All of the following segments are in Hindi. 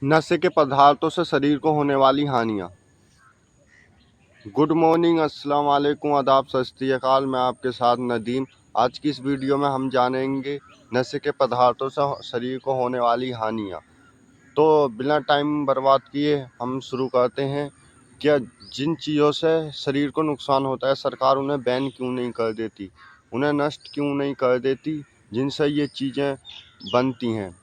नशे के पदार्थों से शरीर को होने वाली हानियाँ। गुड मॉर्निंग, अस्सलाम वालेकुम, आदाब, सत श्री अकाल। मैं आपके साथ नदीम। आज की इस वीडियो में हम जानेंगे नशे के पदार्थों से शरीर को होने वाली हानियाँ। तो बिना टाइम बर्बाद किए हम शुरू करते हैं। क्या जिन चीज़ों से शरीर को नुकसान होता है, सरकार उन्हें बैन क्यों नहीं कर देती, उन्हें नष्ट क्यों नहीं कर देती जिनसे ये चीज़ें बनती हैं।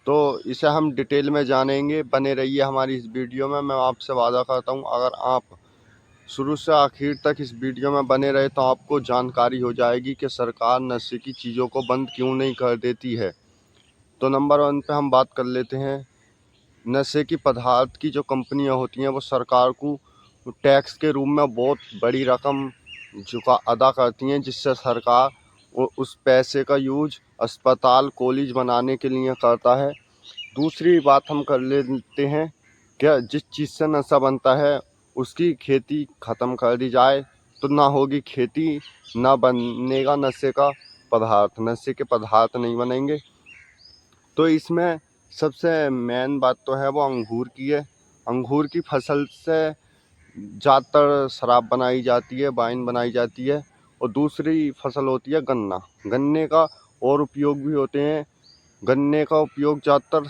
तो इसे हम डिटेल में जानेंगे। बने रहिए हमारी इस वीडियो में। मैं आपसे वादा करता हूँ, अगर आप शुरू से आखिर तक इस वीडियो में बने रहे तो आपको जानकारी हो जाएगी कि सरकार नशे की चीज़ों को बंद क्यों नहीं कर देती है। तो नंबर 1 पे हम बात कर लेते हैं। नशे की पदार्थ की जो कंपनियां होती हैं वो सरकार को टैक्स के रूप में बहुत बड़ी रकम चुका अदा करती हैं, जिससे सरकार उस पैसे का यूज अस्पताल कॉलेज बनाने के लिए करता है। दूसरी बात हम कर लेते हैं, क्या जिस चीज़ से नशा बनता है उसकी खेती ख़त्म कर दी जाए तो ना होगी खेती, ना बनेगा नशे के पदार्थ नहीं बनेंगे। तो इसमें सबसे मेन बात तो है वो अंगूर की है। अंगूर की फसल से ज़्यादातर शराब बनाई जाती है, वाइन बनाई जाती है। और दूसरी फसल होती है गन्ना। गन्ने का और उपयोग भी होते हैं। गन्ने का उपयोग ज़्यादातर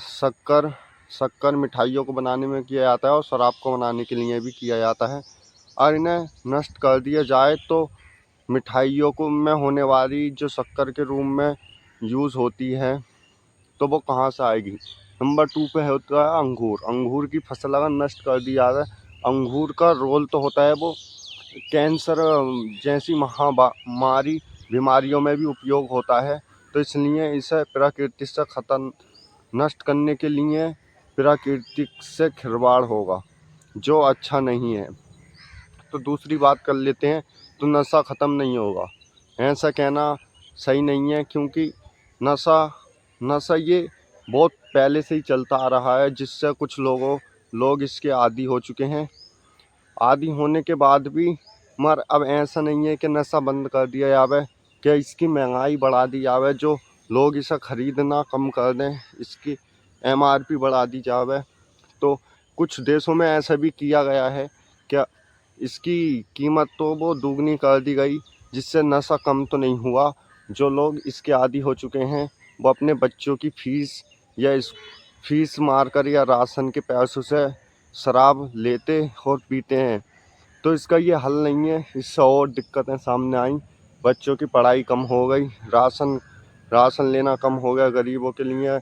शक्कर मिठाइयों को बनाने में किया जाता है और शराब को बनाने के लिए भी किया जाता है। और इन्हें नष्ट कर दिया जाए तो मिठाइयों को में होने वाली जो शक्कर के रूप में यूज़ होती है तो वो कहाँ से आएगी। नंबर 2 पे होता है अंगूर। अंगूर की फसल अगर नष्ट कर दी जाए, अंगूर का रोल तो होता है वो कैंसर जैसी महामारी बीमारियों में भी उपयोग होता है। तो इसलिए इसे प्रकृति से खत्म नष्ट करने के लिए प्रकृति से खिलवाड़ होगा, जो अच्छा नहीं है। तो दूसरी बात कर लेते हैं, तो नशा ख़त्म नहीं होगा, ऐसा कहना सही नहीं है, क्योंकि नशा नशा ये बहुत पहले से ही चलता आ रहा है, जिससे कुछ लोग इसके आदी हो चुके हैं। आदी होने के बाद भी मगर अब ऐसा नहीं है कि नशा बंद कर दिया जावे, क्या इसकी महंगाई बढ़ा दी जावे, जो लोग इसे खरीदना कम कर दें, इसकी MRP बढ़ा दी जावे। तो कुछ देशों में ऐसा भी किया गया है, क्या इसकी कीमत तो वो दुगनी कर दी गई, जिससे नशा कम तो नहीं हुआ। जो लोग इसके आदी हो चुके हैं वो अपने बच्चों की फीस या इस फीस मारकर या राशन के पैसों से शराब लेते और पीते हैं। तो इसका ये हल नहीं है, इससे और दिक्कतें सामने आई। बच्चों की पढ़ाई कम हो गई, राशन लेना कम हो गया, गरीबों के लिए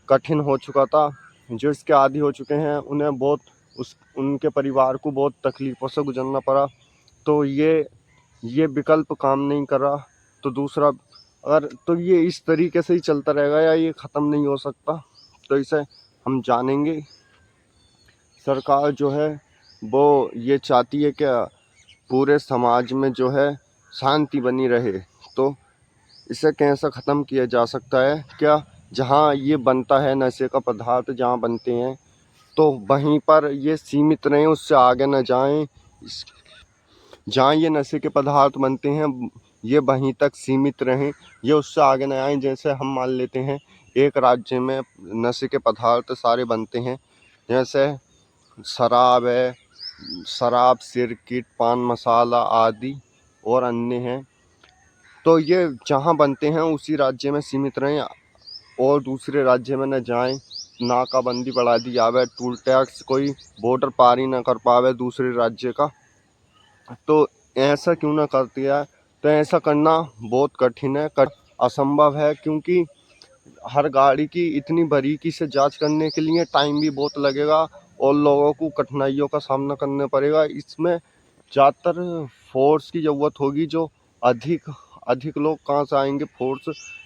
कठिन हो चुका था। जो इसके आदी हो चुके हैं उन्हें उनके परिवार को बहुत तकलीफ़ों से गुजरना पड़ा। तो ये विकल्प काम नहीं कर रहा। तो दूसरा, अगर तो ये इस तरीके से ही चलता रहेगा या ये ख़त्म नहीं हो सकता, तो इसे हम जानेंगे। सरकार जो है वो ये चाहती है कि पूरे समाज में जो है शांति बनी रहे। तो इसे कैसे ख़त्म किया जा सकता है, क्या जहाँ ये बनता है नशे का पदार्थ जहाँ बनते हैं तो वहीं पर ये सीमित रहें, उससे आगे न जाएं। जहाँ ये नशे के पदार्थ बनते हैं ये वहीं तक सीमित रहें, ये उससे आगे न आएँ। जैसे हम मान लेते हैं एक राज्य में नशे के पदार्थ सारे बनते हैं, जैसे शराब है, सिरकिट, पान मसाला आदि और अन्य हैं। तो ये जहाँ बनते हैं उसी राज्य में सीमित रहें और दूसरे राज्य में न जाएं। नाकाबंदी बढ़ा दी जावे, टोल टैक्स, कोई बॉर्डर पार ही न कर पावे दूसरे राज्य का। तो ऐसा क्यों ना करती है, तो ऐसा करना बहुत कठिन है, असंभव है, क्योंकि हर गाड़ी की इतनी बारीकी से जांच करने के लिए टाइम भी बहुत लगेगा और लोगों को कठिनाइयों का सामना करना पड़ेगा। इसमें ज़्यादातर फोर्स की ज़रूरत होगी, जो अधिक अधिक लोग कहाँ से आएंगे फोर्स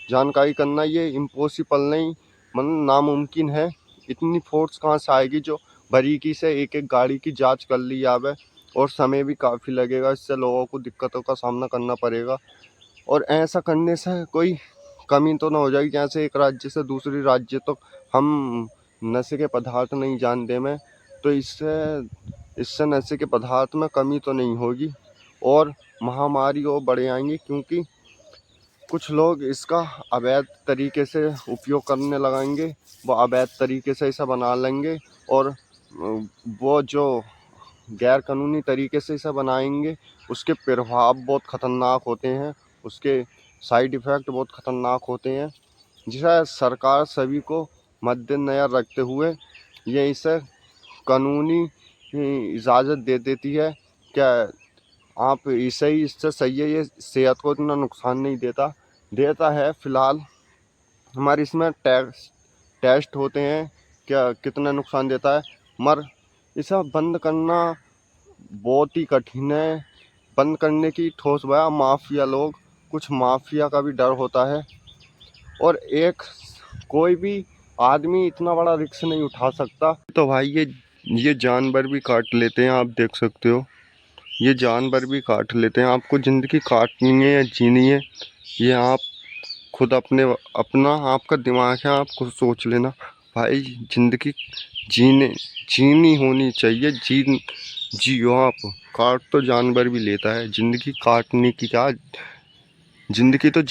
जानकारी करना, ये इम्पॉसिबल नहीं, मतलब नामुमकिन है। इतनी फोर्स कहाँ से आएगी जो बारीकी से एक एक गाड़ी की जांच कर ली जावे, और समय भी काफ़ी लगेगा, इससे लोगों को दिक्कतों का सामना करना पड़ेगा। और ऐसा करने से कोई कमी तो ना हो जाएगी, जैसे एक राज्य से दूसरे राज्य तक हम नशे के पदार्थ नहीं जानते में, तो इससे नशे के पदार्थ में कमी तो नहीं होगी और महामारी और बढ़ आएंगी, क्योंकि कुछ लोग इसका अवैध तरीके से उपयोग करने लगेंगे, वो अवैध तरीके से इसे बना लेंगे और वो जो गैर कानूनी तरीके से इसे बनाएंगे उसके प्रभाव बहुत ख़तरनाक होते हैं, उसके साइड इफ़ेक्ट बहुत ख़तरनाक होते हैं, जिसे सरकार सभी को मद्देनज़र रखते हुए ये इसे कानूनी इजाज़त दे देती है। क्या आप इससे सही है, ये सेहत को इतना नुकसान नहीं देता है। फ़िलहाल हमारे इसमें टेस्ट होते हैं क्या कितना नुकसान देता है, मगर इसे बंद करना बहुत ही कठिन है। बंद करने की ठोस बया माफिया लोग, कुछ माफिया का भी डर होता है और कोई भी आदमी इतना बड़ा रिस्क नहीं उठा सकता। तो भाई ये जानवर भी काट लेते हैं, आप देख सकते हो, ये जानवर भी काट लेते हैं। आपको ज़िंदगी काटनी है या जीनी है, ये आप खुद अपना आपका दिमाग है, आप खुद सोच लेना। भाई ज़िंदगी जीनी होनी चाहिए, जियो आप। काट तो जानवर भी लेता है, ज़िंदगी काटने की क्या, ज़िंदगी तो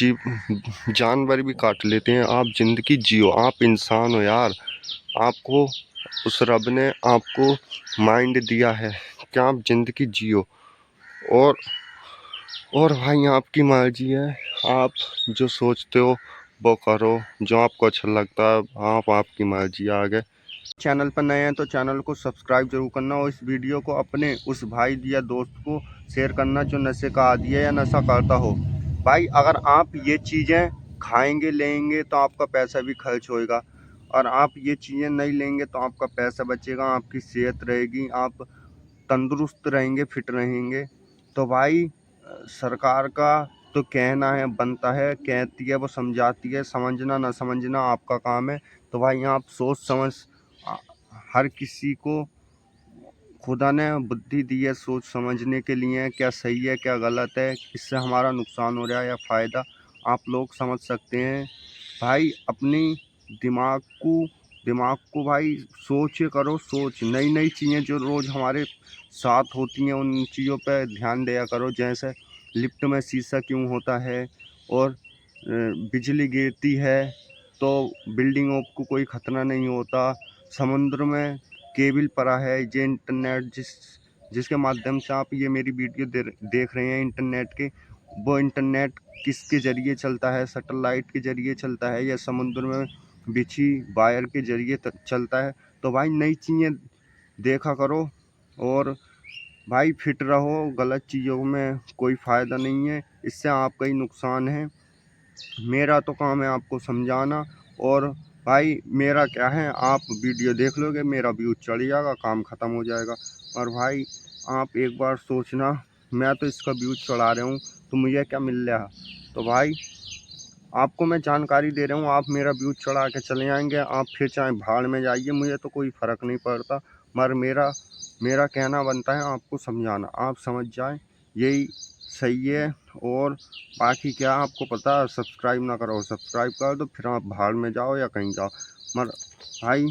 जानवर भी काट लेते हैं। आप ज़िंदगी जियो, आप इंसान हो यार, आपको उस रब ने आपको माइंड दिया है कि आप ज़िंदगी जियो। और भाई आपकी मर्जी है, आप जो सोचते हो वो करो, जो आपको अच्छा लगता है आपकी मर्जी। आगे चैनल पर नए हैं तो चैनल को सब्सक्राइब जरूर करना और इस वीडियो को अपने उस भाई या दोस्त को शेयर करना जो नशे का आदी है या नशा करता हो। भाई अगर आप ये चीज़ें खाएंगे लेंगे तो आपका पैसा भी खर्च होएगा, और आप ये चीज़ें नहीं लेंगे तो आपका पैसा बचेगा, आपकी सेहत रहेगी, आप तंदुरुस्त रहेंगे, फिट रहेंगे। तो भाई सरकार का तो कहना है बनता है, कहती है वो समझाती है, समझना ना समझना आपका काम है। तो भाई आप सोच समझ, हर किसी को खुदा ने बुद्धि दी है सोच समझने के लिए, क्या सही है क्या गलत है, इससे हमारा नुकसान हो रहा है या फ़ायदा, आप लोग समझ सकते हैं। भाई अपनी दिमाग को भाई सोचे करो, सोच नई नई चीज़ें जो रोज़ हमारे साथ होती हैं उन चीज़ों पर ध्यान दिया करो। जैसे लिफ्ट में शीशा क्यों होता है, और बिजली गिरती है तो बिल्डिंगों को कोई ख़तरा नहीं होता, समुद्र में केबल पड़ा है, ये इंटरनेट जिसके माध्यम से आप ये मेरी वीडियो देख रहे हैं इंटरनेट के, वो इंटरनेट किसके ज़रिए चलता है, सैटेलाइट के ज़रिए चलता है या समुद्र में बिछी वायर के ज़रिए चलता है। तो भाई नई चीज़ें देखा करो और भाई फिट रहो, गलत चीज़ों में कोई फ़ायदा नहीं है, इससे आपका ही नुकसान है। मेरा तो काम है आपको समझाना, और भाई मेरा क्या है, आप वीडियो देख लोगे, मेरा व्यूज चढ़ जाएगा, काम ख़त्म हो जाएगा। और भाई आप एक बार सोचना, मैं तो इसका व्यूज चढ़ा रहा हूँ तो मुझे क्या मिल रहा है। तो भाई आपको मैं जानकारी दे रहा हूँ, आप मेरा व्यूज चढ़ा के चले जाएंगे, आप फिर चाहे भाड़ में जाइए, मुझे तो कोई फ़र्क नहीं पड़ता। मगर मेरा कहना बनता है आपको समझाना, आप समझ जाएं यही सही है। और बाकी क्या आपको पता है, सब्सक्राइब ना करो, सब्सक्राइब कर दो फिर आप भाड़ में जाओ या कहीं जाओ। मगर भाई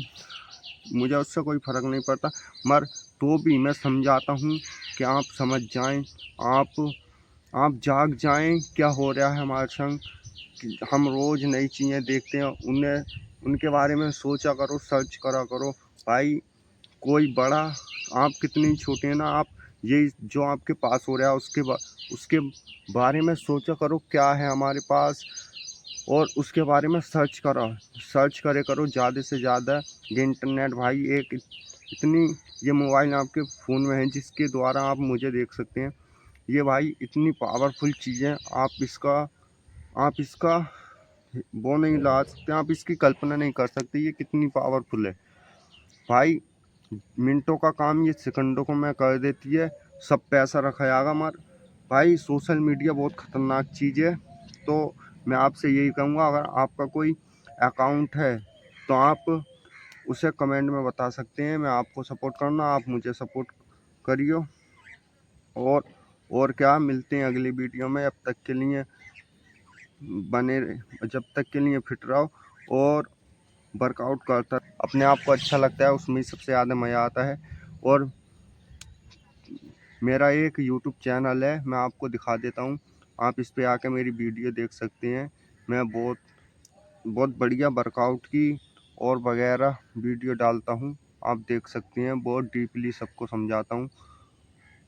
मुझे उससे कोई फ़र्क नहीं पड़ता, मगर तो भी मैं समझाता हूँ कि आप समझ जाएं, आप जाग जाएं क्या हो रहा है हमारे संग। हम रोज़ नई चीज़ें देखते हैं, उनके बारे में सोचा करो, सर्च करा करो। भाई कोई बड़ा, आप कितने छोटे हैं ना, आप ये जो आपके पास हो रहा है उसके बारे में सोचा करो क्या है हमारे पास, और उसके बारे में सर्च करे करो ज़्यादा से ज़्यादा। ये इंटरनेट भाई एक इतनी, ये मोबाइल आपके फ़ोन में है जिसके द्वारा आप मुझे देख सकते हैं, ये भाई इतनी पावरफुल चीज़ है, आप इसका वो नहीं ला सकते, आप इसकी कल्पना नहीं कर सकते ये कितनी पावरफुल है। भाई मिनटों का काम ये सेकंडों को में कर देती है, सब पैसा रखा जाएगा। मगर भाई सोशल मीडिया बहुत ख़तरनाक चीज़ है। तो मैं आपसे यही कहूँगा, अगर आपका कोई अकाउंट है तो आप उसे कमेंट में बता सकते हैं, मैं आपको सपोर्ट करना, आप मुझे सपोर्ट करियो। और क्या, मिलते हैं अगली वीडियो में, जब तक के लिए फिट रहो और वर्कआउट करता, अपने आप को अच्छा लगता है, उसमें सबसे ज़्यादा मज़ा आता है। और मेरा एक यूट्यूब चैनल है, मैं आपको दिखा देता हूँ, आप इस पे आकर मेरी वीडियो देख सकते हैं। मैं बहुत बहुत बढ़िया वर्कआउट की और वगैरह वीडियो डालता हूँ, आप देख सकते हैं। बहुत डीपली सबको समझाता हूँ।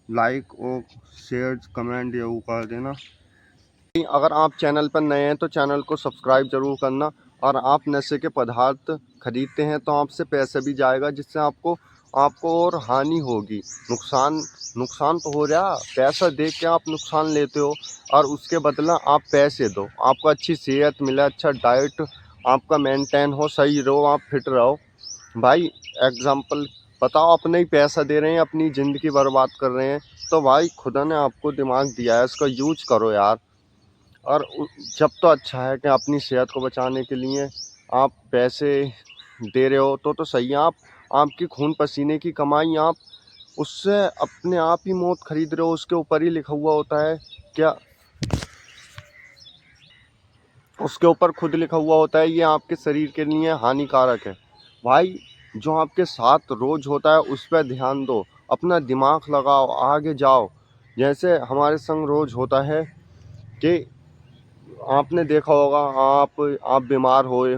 लाइक और शेयर कमेंट जरूर कर देना। अगर आप चैनल पर नए हैं तो चैनल को सब्सक्राइब जरूर करना। और आप नशे के पदार्थ खरीदते हैं तो आपसे पैसे भी जाएगा, जिससे आपको आपको और हानि होगी। नुकसान नुकसान तो हो रहा, पैसा दे के आप नुकसान लेते हो और उसके बदला आप पैसे दो, आपको अच्छी सेहत मिले, अच्छा डाइट आपका मेंटेन हो, सही रहो, आप फिट रहो। भाई एग्जाम्पल बताओ, अपने ही पैसा दे रहे हैं, अपनी ज़िंदगी बर्बाद कर रहे हैं। तो भाई खुदा ने आपको दिमाग दिया है, इसका यूज करो यार। और जब तो अच्छा है कि अपनी सेहत को बचाने के लिए आप पैसे दे रहे हो तो सही है। आप आपकी खून पसीने की कमाई, आप उससे अपने आप ही मौत खरीद रहे हो। उसके ऊपर ही लिखा हुआ होता है क्या, उसके ऊपर खुद लिखा हुआ होता है ये आपके शरीर के लिए हानिकारक है। भाई जो आपके साथ रोज होता है उस पर ध्यान दो, अपना दिमाग लगाओ, आगे जाओ। जैसे हमारे संग रोज होता है कि आपने देखा होगा, आप बीमार होए,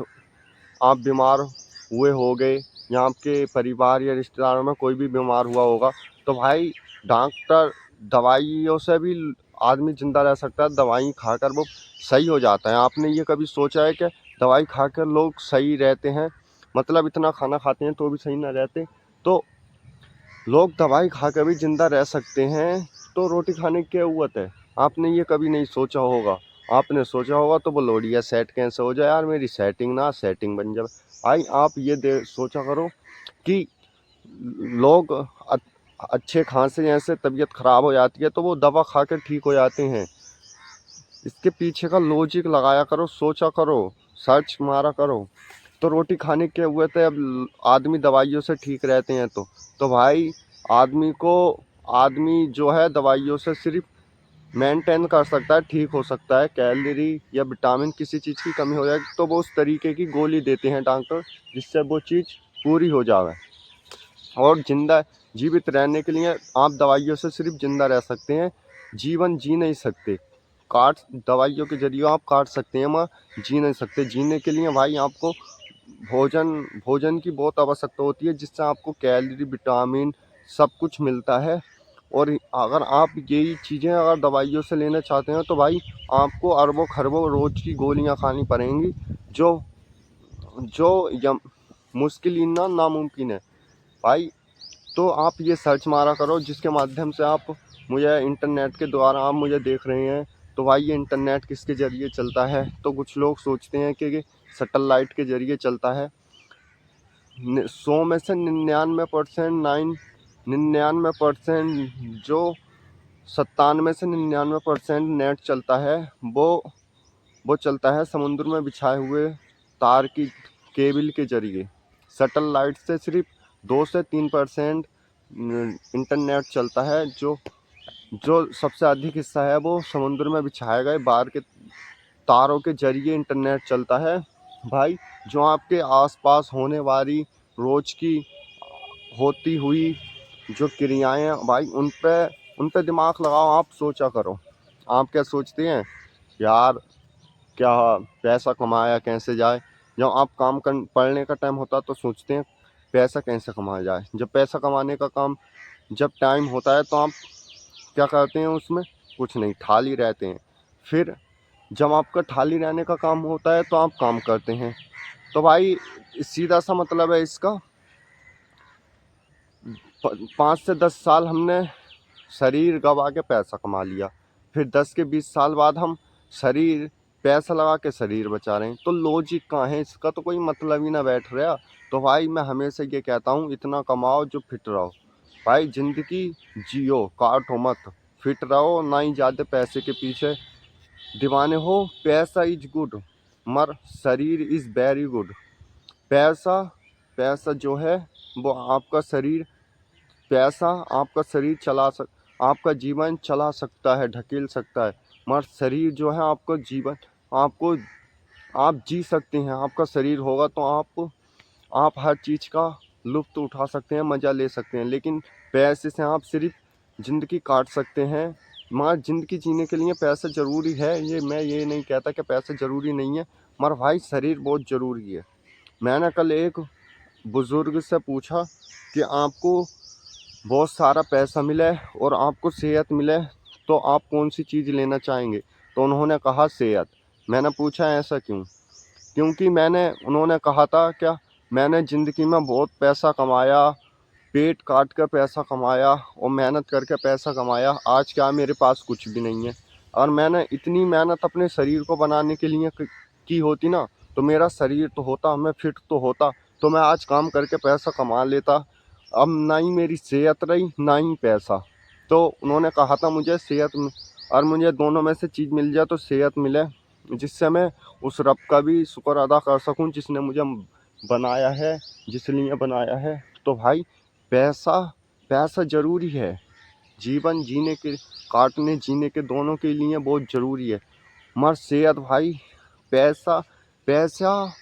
आप बीमार हुए होगे, या आपके परिवार या रिश्तेदारों में कोई भी बीमार हुआ होगा, तो भाई डॉक्टर दवाइयों से भी आदमी जिंदा रह सकता है, दवाई खाकर वो सही हो जाता है। आपने ये कभी सोचा है कि दवाई खाकर लोग सही रहते हैं? मतलब इतना खाना खाते हैं तो भी सही ना रहते। तो लोग दवाई खाकर भी जिंदा रह सकते हैं, तो रोटी खाने की क्या जरूरत है? आपने ये कभी नहीं सोचा होगा। आपने सोचा होगा तो वो लोडिया सेट कैसे हो जाए यार, मेरी सेटिंग ना सेटिंग बन जाए। भाई आप ये सोचा करो कि लोग अच्छे खांसे जैसे तबीयत खराब हो जाती है तो वो दवा खा कर ठीक हो जाते हैं। इसके पीछे का लॉजिक लगाया करो, सोचा करो, सर्च मारा करो। तो रोटी खाने के हुए थे, अब आदमी दवाइयों से ठीक रहते हैं तो भाई आदमी को आदमी जो है दवाइयों से सिर्फ मेंटेन कर सकता है, ठीक हो सकता है। कैलोरी या विटामिन किसी चीज़ की कमी हो जाए तो वो उस तरीके की गोली देते हैं डॉक्टर, जिससे वो चीज़ पूरी हो जाए। और जिंदा जीवित रहने के लिए आप दवाइयों से सिर्फ जिंदा रह सकते हैं, जीवन जी नहीं सकते। काट दवाइयों के जरिए आप काट सकते हैं, मगर जी नहीं सकते। जीने के लिए भाई आपको भोजन भोजन की बहुत आवश्यकता होती है, जिससे आपको कैलोरी विटामिन सब कुछ मिलता है। और अगर आप यही चीज़ें अगर दवाइयों से लेना चाहते हैं तो भाई आपको अरबों खरबों रोज की गोलियां खानी पड़ेंगी, जो जो यम मुश्किल ही ना नामुमकिन है भाई। तो आप ये सर्च मारा करो, जिसके माध्यम से आप मुझे इंटरनेट के द्वारा आप मुझे देख रहे हैं। तो भाई ये इंटरनेट किसके ज़रिए चलता है? तो कुछ लोग सोचते हैं कि सैटेलाइट के ज़रिए चलता है। 100 में से 99% 99% जो 97 से 99% नेट चलता है, वो चलता है समुद्र में बिछाए हुए तार की केबल के जरिए। सैटेलाइट से सिर्फ 2 से 3% इंटरनेट चलता है। जो जो सबसे अधिक हिस्सा है वो समुद्र में बिछाए गए बार के तारों के जरिए इंटरनेट चलता है। भाई जो आपके आसपास होने वाली रोज की होती हुई जो क्रियाएं भाई उन पे दिमाग लगाओ, आप सोचा करो। आप क्या सोचते हैं यार, क्या पैसा कमाया कैसे जाए? जब आप काम कर पढ़ने का टाइम होता है तो सोचते हैं पैसा कैसे कमाया जाए। जब पैसा कमाने का काम जब टाइम होता है तो आप क्या करते हैं? उसमें कुछ नहीं, ठाली रहते हैं। फिर जब आपका ठाली रहने का काम होता है तो आप काम करते हैं। तो भाई सीधा सा मतलब है इसका, 5 से 10 साल हमने शरीर गवा के पैसा कमा लिया, फिर 10 के 20 साल बाद हम शरीर पैसा लगा के शरीर बचा रहे हैं। तो लॉजिक कहाँ है? इसका तो कोई मतलब ही ना बैठ रहा। तो भाई मैं हमेशा ये कहता हूँ, इतना कमाओ जो फिट रहो। भाई ज़िंदगी जियो, काटो मत, फिट रहो, ना ही ज़्यादा पैसे के पीछे दीवाने हो। पैसा इज गुड मगर शरीर इज़ वेरी गुड। पैसा पैसा जो है वो आपका शरीर, पैसा आपका शरीर आपका जीवन चला सकता है, ढकेल सकता है, मगर शरीर जो है आपका जीवन, आपको आप जी सकते हैं। आपका शरीर होगा तो आप हर चीज़ का लुत्फ़ उठा सकते हैं, मज़ा ले सकते हैं। लेकिन पैसे से आप सिर्फ ज़िंदगी काट सकते हैं, मगर ज़िंदगी जीने के लिए पैसा ज़रूरी है, ये मैं ये नहीं कहता कि पैसा ज़रूरी नहीं है, मगर भाई शरीर बहुत ज़रूरी है। मैंने कल एक बुज़ुर्ग से पूछा कि आपको बहुत सारा पैसा मिले और आपको सेहत मिले तो आप कौन सी चीज़ लेना चाहेंगे? तो उन्होंने कहा सेहत। मैंने पूछा ऐसा क्यों? क्योंकि उन्होंने कहा था क्या मैंने ज़िंदगी में बहुत पैसा कमाया, पेट काट कर पैसा कमाया और मेहनत करके पैसा कमाया, आज क्या मेरे पास कुछ भी नहीं है। और मैंने इतनी मेहनत अपने शरीर को बनाने के लिए की होती ना, तो मेरा शरीर तो होता, मैं फिट तो होता, तो मैं आज काम करके पैसा कमा लेता। अब ना ही मेरी सेहत रही ना ही पैसा। तो उन्होंने कहा था मुझे और मुझे दोनों में से चीज़ मिल जाए तो सेहत मिले, जिससे मैं उस रब का भी शुक्र अदा कर सकूं जिसने मुझे बनाया है, जिस लिए बनाया है। तो भाई पैसा पैसा ज़रूरी है, जीवन जीने के काटने जीने के दोनों के लिए बहुत ज़रूरी है। मगर सेहत भाई, पैसा पैसा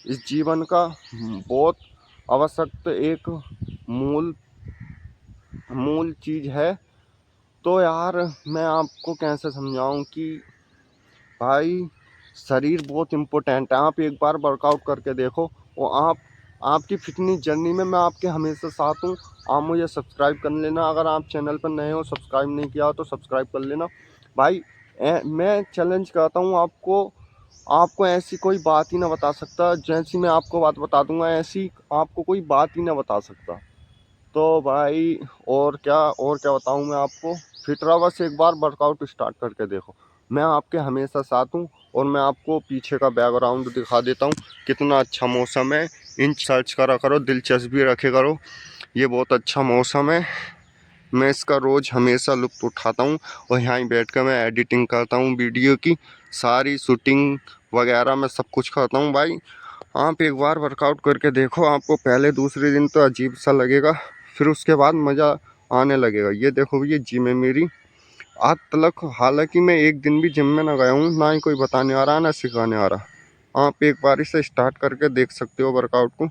इस जीवन का बहुत आवश्यक एक मूल मूल चीज़ है। तो यार मैं आपको कैसे समझाऊं कि भाई शरीर बहुत इम्पोर्टेंट है। आप एक बार वर्कआउट करके देखो और आपकी फिटनेस जर्नी में मैं आपके हमेशा साथ हूँ। आप मुझे सब्सक्राइब कर लेना, अगर आप चैनल पर नए हो सब्सक्राइब नहीं किया हो तो सब्सक्राइब कर लेना भाई। मैं चैलेंज करता हूँ आपको ऐसी कोई बात ही ना बता सकता, जैसी मैं आपको बात बता दूंगा ऐसी आपको कोई बात ही ना बता सकता। तो भाई और क्या बताऊँ मैं आपको, फिट रहो, बस एक बार वर्कआउट स्टार्ट करके देखो। मैं आपके हमेशा साथ हूँ। और मैं आपको पीछे का बैकग्राउंड दिखा देता हूँ, कितना अच्छा मौसम है। इन सर्च करा करो, दिलचस्पी रखे करो, ये बहुत अच्छा मौसम है। मैं इसका रोज़ हमेशा लुत्फ़ उठाता हूँ और यहाँ बैठ कर मैं एडिटिंग करता हूँ वीडियो की, सारी शूटिंग वगैरह मैं सब कुछ करता हूँ भाई। आप एक बार वर्कआउट करके देखो, आपको पहले दूसरे दिन तो अजीब सा लगेगा, फिर उसके बाद मज़ा आने लगेगा। ये देखो ये जिम है मेरी आज तलक, हालांकि मैं एक दिन भी जिम में ना गया हूँ, ना ही कोई बताने आ रहा ना सिखाने आ रहा। आप एक बार इसे स्टार्ट करके देख सकते हो वर्कआउट को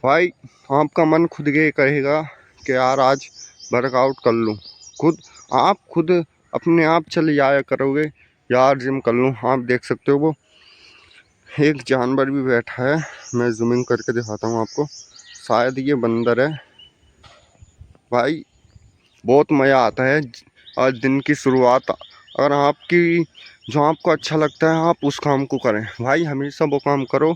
भाई। आपका मन खुद ये कहेगा कि यार आज वर्कआउट कर लूँ। खुद अपने आप चले जाया करोगे यार जिम कर लूँ। आप देख सकते हो वो एक जानवर भी बैठा है, मैं जूमिंग करके दिखाता हूँ आपको, शायद ये बंदर है भाई। बहुत मज़ा आता है आज दिन की शुरुआत। अगर जो आपको अच्छा लगता है आप उस काम को करें भाई, हमेशा वो काम करो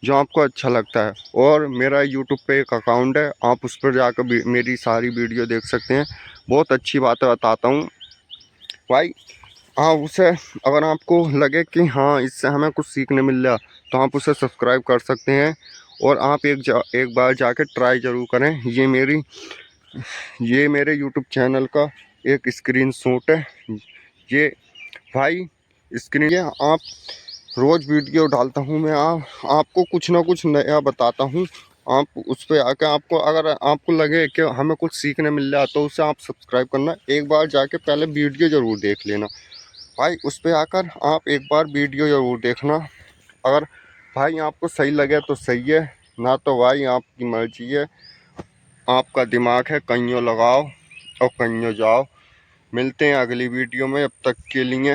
जो आपको अच्छा लगता है। और मेरा यूट्यूब पे एक अकाउंट है, आप उस पर जाकर मेरी सारी वीडियो देख सकते हैं, बहुत अच्छी बातें बताता हूँ भाई। हाँ उसे अगर आपको लगे कि हाँ इससे हमें कुछ सीखने मिल रहा, तो आप उसे सब्सक्राइब कर सकते हैं। और आप एक बार जाके ट्राई ज़रूर करें। ये मेरे यूट्यूब चैनल का एक स्क्रीनशॉट है ये भाई। स्क्रीन ये आप रोज़ वीडियो डालता हूँ मैं, आपको कुछ ना कुछ नया बताता हूँ। आप उस पर आकर अगर आपको लगे कि हमें कुछ सीखने मिल रहा है तो उसे आप सब्सक्राइब करना, एक बार जाके पहले वीडियो ज़रूर देख लेना भाई। उस पर आकर आप एक बार वीडियो ज़रूर देखना। अगर भाई आपको सही लगे तो सही है, ना तो भाई आपकी मर्जी है, आपका दिमाग है, कहीं लगाओ और कहीं जाओ। मिलते हैं अगली वीडियो में, अब तक के लिए